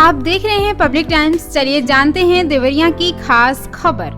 आप देख रहे हैं पब्लिक टाइम्स। चलिए जानते हैं देवरिया की खास खबर।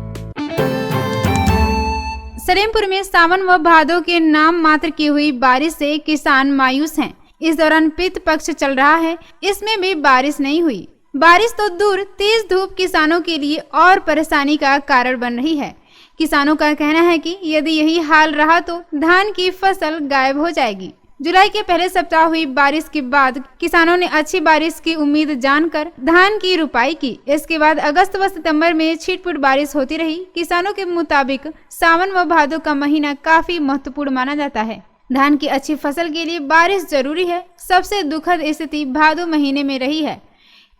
सलेमपुर में सावन व भादो के नाम मात्र की हुई बारिश से किसान मायूस हैं। इस दौरान पितृ पक्ष चल रहा है, इसमें भी बारिश नहीं हुई। बारिश तो दूर, तेज धूप किसानों के लिए और परेशानी का कारण बन रही है। किसानों का कहना है कि यदि यही हाल रहा तो धान की फसल गायब हो जाएगी। जुलाई के पहले सप्ताह हुई बारिश के बाद किसानों ने अच्छी बारिश की उम्मीद जानकर धान की रुपाई की। इसके बाद अगस्त व सितंबर में छिटपुट बारिश होती रही। किसानों के मुताबिक सावन व भादो का महीना काफी महत्वपूर्ण माना जाता है। धान की अच्छी फसल के लिए बारिश जरूरी है। सबसे दुखद स्थिति भादो महीने में रही है।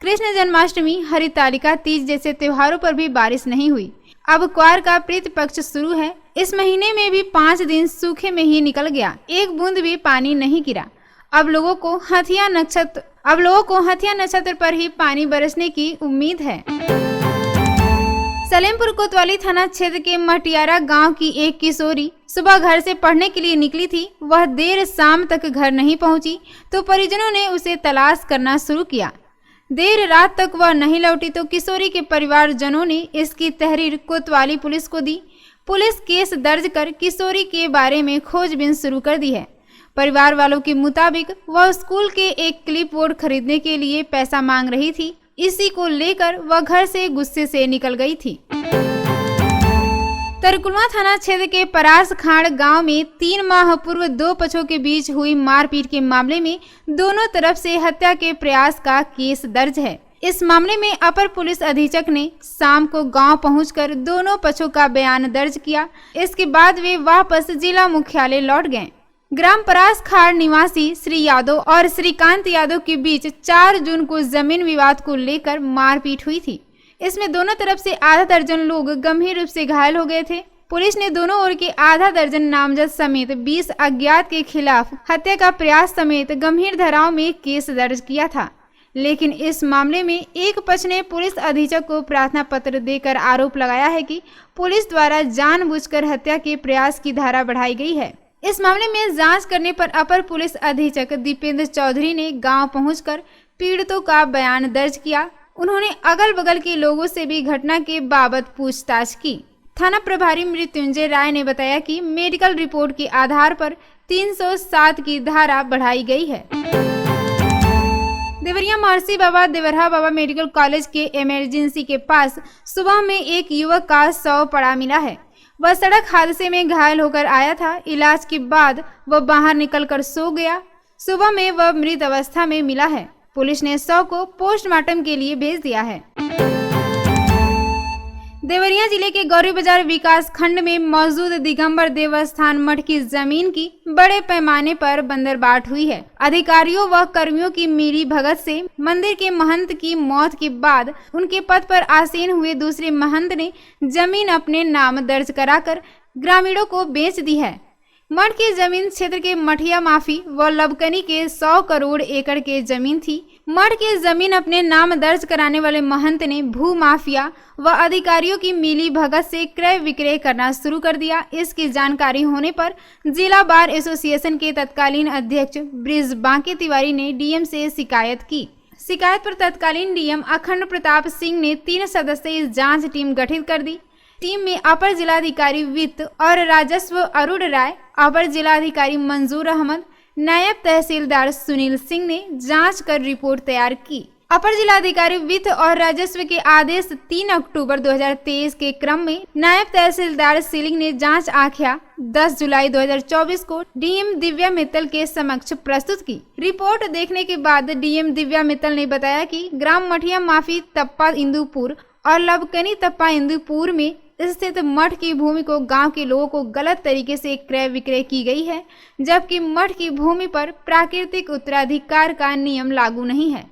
कृष्ण जन्माष्टमी, हरितालिका तीज जैसे त्योहारों पर भी बारिश नहीं हुई। अब क्वार का पितृ पक्ष शुरू है। इस महीने में भी 5 दिन सूखे में ही निकल गया, एक बूंद भी पानी नहीं गिरा। अब लोगों को हथिया नक्षत्र पर ही पानी बरसने की उम्मीद है। सलेमपुर कोतवाली थाना क्षेत्र के मटियारा गांव की एक किशोरी सुबह घर से पढ़ने के लिए निकली थी। वह देर शाम तक घर नहीं पहुंची तो परिजनों ने उसे तलाश करना शुरू किया। देर रात तक वह नहीं लौटी तो किशोरी के परिवारजनों ने इसकी तहरीर कोतवाली पुलिस को दी। पुलिस केस दर्ज कर किशोरी के बारे में खोजबीन शुरू कर दी है। परिवार वालों के मुताबिक वह स्कूल के एक क्लिप बोर्ड खरीदने के लिए पैसा मांग रही थी। इसी को लेकर वह घर से गुस्से से निकल गई थी। तरकुलवा थाना क्षेत्र के परास खाड़ गांव में 3 माह पूर्व 2 पक्षों के बीच हुई मारपीट के मामले में दोनों तरफ से हत्या के प्रयास का केस दर्ज है। इस मामले में अपर पुलिस अधीक्षक ने शाम को गांव पहुंचकर दोनों पक्षों का बयान दर्ज किया। इसके बाद वे वापस जिला मुख्यालय लौट गए। ग्राम परास खाड़ निवासी श्री यादव और श्रीकांत यादव के बीच 4 जून को जमीन विवाद को लेकर मारपीट हुई थी। इसमें दोनों तरफ से आधा दर्जन लोग गंभीर रूप से घायल हो गए थे। पुलिस ने दोनों ओर के आधा दर्जन नामजद समेत 20 अज्ञात के खिलाफ हत्या का प्रयास समेत गंभीर धाराओं में केस दर्ज किया था। लेकिन इस मामले में एक पक्ष ने पुलिस अधीक्षक को प्रार्थना पत्र देकर आरोप लगाया है कि पुलिस द्वारा जानबूझकर हत्या के प्रयास की धारा बढ़ाई गई है। इस मामले में जांच करने पर अपर पुलिस अधीक्षक दीपेंद्र चौधरी ने गांव पहुंचकर पीड़ितों का बयान दर्ज किया। उन्होंने अगल बगल के लोगों से भी घटना के बाबत पूछताछ की। थाना प्रभारी मृत्युंजय राय ने बताया कि मेडिकल रिपोर्ट के आधार पर 307 की धारा बढ़ाई गई है। देवरिया महर्षि बाबा देवरहा बाबा मेडिकल कॉलेज के इमरजेंसी के पास सुबह में एक युवक का शव पड़ा मिला है। वह सड़क हादसे में घायल होकर आया था। इलाज के बाद वह बाहर निकलकर सो गया। सुबह में वह मृत अवस्था में मिला है। पुलिस ने शव को पोस्टमार्टम के लिए भेज दिया है। देवरिया जिले के गौरी बाजार विकास खंड में मौजूद दिगंबर देवस्थान मठ की जमीन की बड़े पैमाने पर बंदरबाट हुई है। अधिकारियों व कर्मियों की मिली भगत से मंदिर के महंत की मौत के बाद उनके पद पर आसीन हुए दूसरे महंत ने जमीन अपने नाम दर्ज कराकर ग्रामीणों को बेच दी है। मठ की जमीन क्षेत्र के मठिया माफी व लबकनी के 100 करोड़ एकड़ के जमीन थी। मठ की जमीन अपने नाम दर्ज कराने वाले महंत ने भू माफिया व अधिकारियों की मिली भगत से क्रय विक्रय करना शुरू कर दिया। इसकी जानकारी होने पर जिला बार एसोसिएशन के तत्कालीन अध्यक्ष ब्रिज बांके तिवारी ने डीएम से शिकायत की। शिकायत पर तत्कालीन डीएम अखंड प्रताप सिंह ने 3 सदस्यीय जांच टीम गठित कर दी। टीम में अपर जिलाधिकारी वित्त और राजस्व अरुण राय, अपर जिलाधिकारी मंजूर अहमद, नायब तहसीलदार सुनील सिंह ने जांच कर रिपोर्ट तैयार की। अपर जिलाधिकारी वित्त और राजस्व के आदेश 3 अक्टूबर 2023 के क्रम में नायब तहसीलदार सिलिंग ने जांच आख्या 10 जुलाई 2024 को डीएम दिव्या मित्तल के समक्ष प्रस्तुत की। रिपोर्ट देखने के बाद डीएम दिव्या मित्तल ने बताया कि ग्राम मठिया माफी तप्पा इंदुपुर और लबकनी तप्पा इंदुपुर में स्थित मठ की भूमि को गांव के लोगों को गलत तरीके से क्रय विक्रय की गई है, जबकि मठ की भूमि पर प्राकृतिक उत्तराधिकार का नियम लागू नहीं है।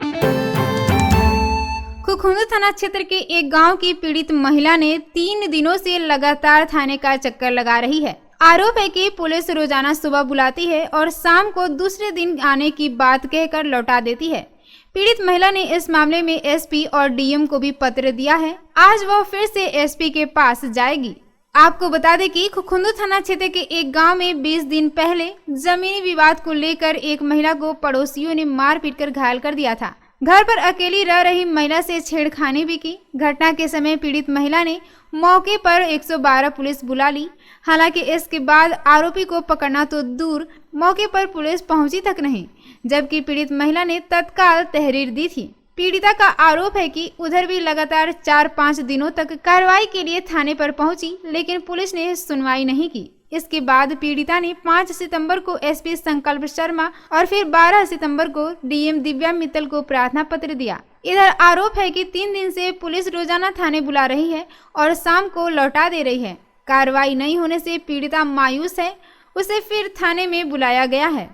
खुखुंदू थाना क्षेत्र के एक गांव की पीड़ित महिला ने 3 दिनों से लगातार थाने का चक्कर लगा रही है। आरोप है कि पुलिस रोजाना सुबह बुलाती है और शाम को दूसरे दिन आने की बात कहकर लौटा देती है। पीड़ित महिला ने इस मामले में एसपी और डीएम को भी पत्र दिया है। आज वह फिर से एसपी के पास जाएगी। आपको बता दें कि खुखुंदू थाना क्षेत्र के एक गांव में 20 दिन पहले जमीनी विवाद को लेकर एक महिला को पड़ोसियों ने मार पीट कर घायल कर दिया था। घर पर अकेली रह रही महिला से छेड़खानी भी की। घटना के समय पीड़ित महिला ने मौके पर 112 पुलिस बुला ली। हालांकि इसके बाद आरोपी को पकड़ना तो दूर, मौके पर पुलिस पहुंची तक नहीं, जबकि पीड़ित महिला ने तत्काल तहरीर दी थी। पीड़िता का आरोप है कि उधर भी लगातार 4-5 दिनों तक कार्रवाई के लिए थाने पर पहुंची, लेकिन पुलिस ने सुनवाई नहीं की। इसके बाद पीड़िता ने 5 सितंबर को एसपी संकल्प शर्मा और फिर 12 सितंबर को डीएम दिव्या मित्तल को प्रार्थना पत्र दिया। इधर आरोप है कि 3 दिन से पुलिस रोजाना थाने बुला रही है और शाम को लौटा दे रही है। कार्रवाई नहीं होने से पीड़िता मायूस है, उसे फिर थाने में बुलाया गया है।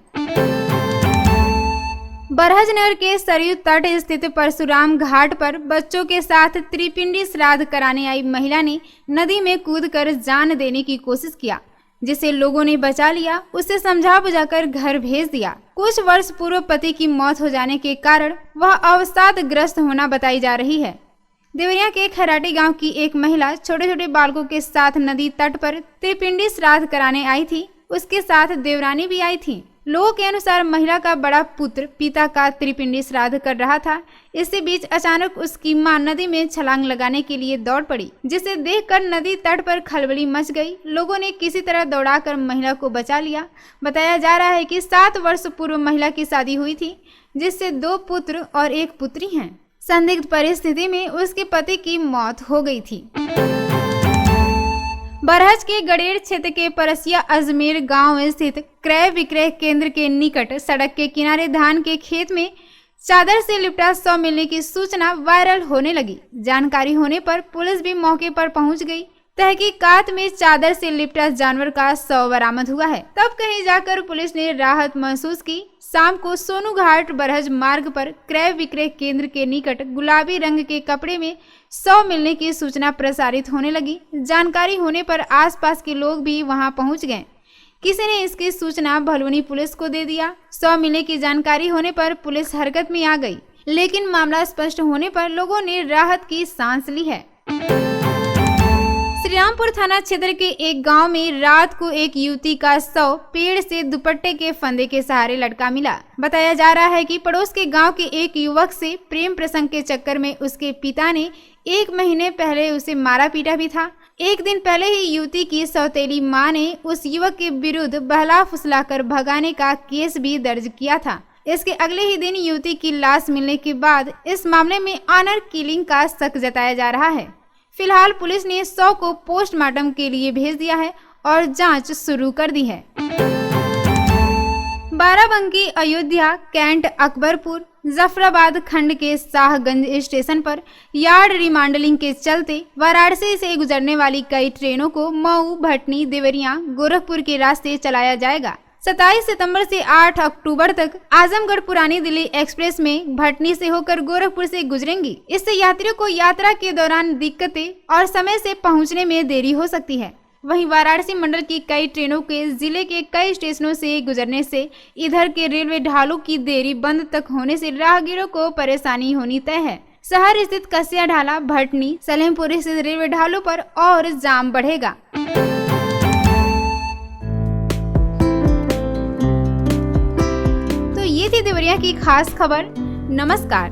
बरहजनगर के सरयू तट स्थित परशुराम घाट पर बच्चों के साथ त्रिपिंडी श्राद्ध कराने आई महिला ने नदी में कूदकर जान देने की कोशिश किया, जिसे लोगों ने बचा लिया। उसे समझा बुझाकर घर भेज दिया। कुछ वर्ष पूर्व पति की मौत हो जाने के कारण वह अवसादग्रस्त होना बताई जा रही है। देवरिया के खराटी गांव की एक महिला छोटे छोटे बालकों के साथ नदी तट पर त्रिपिंडी श्राद्ध कराने आई थी। उसके साथ देवरानी भी आई थी। लोगों के अनुसार महिला का बड़ा पुत्र पिता का त्रिपिंडी श्राद्ध कर रहा था। इसी बीच अचानक उसकी मां नदी में छलांग लगाने के लिए दौड़ पड़ी, जिसे देखकर नदी तट पर खलबली मच गई। लोगों ने किसी तरह दौड़ाकर महिला को बचा लिया। बताया जा रहा है कि 7 वर्ष पूर्व महिला की शादी हुई थी, जिससे 2 पुत्र और 1 पुत्री हैं। संदिग्ध परिस्थिति में उसके पति की मौत हो गई थी। बरहज के गडेर क्षेत्र के परसिया अजमेर गांव स्थित क्रय विक्रय केंद्र के निकट सड़क के किनारे धान के खेत में चादर से लिपटा शव मिलने की सूचना वायरल होने लगी। जानकारी होने पर पुलिस भी मौके पर पहुंच गई। तहकीकात में चादर से लिपटा जानवर का शव बरामद हुआ है। तब कहीं जाकर पुलिस ने राहत महसूस की। शाम को सोनू घाट बरहज मार्ग पर क्रय विक्रय केंद्र के निकट गुलाबी रंग के कपड़े में शव मिलने की सूचना प्रसारित होने लगी। जानकारी होने पर आसपास के लोग भी वहां पहुंच गए। किसी ने इसकी सूचना भलुनी पुलिस को दे दिया। शव मिलने की जानकारी होने पर पुलिस हरकत में आ गई, लेकिन मामला स्पष्ट होने पर लोगों ने राहत की सांस ली है। श्रीरामपुर थाना क्षेत्र के एक गांव में रात को एक युवती का शव पेड़ से दुपट्टे के फंदे के सहारे लटका मिला। बताया जा रहा है कि पड़ोस के गांव के एक युवक से प्रेम प्रसंग के चक्कर में उसके पिता ने 1 महीने पहले उसे मारा पीटा भी था। एक दिन पहले ही युवती की सौतेली मां ने उस युवक के विरुद्ध बहला फुसलाकर भगाने का केस भी दर्ज किया था। इसके अगले ही दिन युवती की लाश मिलने के बाद इस मामले में ऑनर किलिंग का शक जताया जा रहा है। फिलहाल पुलिस ने शव को पोस्टमार्टम के लिए भेज दिया है और जांच शुरू कर दी है। बाराबंकी, अयोध्या, कैंट, अकबरपुर, जफराबाद खंड के शाहगंज स्टेशन पर यार्ड रिमांडलिंग के चलते वाराणसी से गुजरने वाली कई ट्रेनों को मऊ, भटनी, देवरिया, गोरखपुर के रास्ते चलाया जाएगा। 27 सितंबर से 8 अक्टूबर तक आजमगढ़ पुरानी दिल्ली एक्सप्रेस में भटनी से होकर गोरखपुर से गुजरेंगी। इससे यात्रियों को यात्रा के दौरान दिक्कतें और समय से पहुंचने में देरी हो सकती है। वहीं वाराणसी मंडल की कई ट्रेनों के जिले के कई स्टेशनों से गुजरने से इधर के रेलवे ढालों की देरी बंद तक होने से राहगीरों को परेशानी होनी तय है। शहर स्थित कसिया ढाला, भटनी, सलेमपुर स्थित रेलवे ढालों पर और जाम बढ़ेगा। ये थी देवरिया की खास खबर। नमस्कार।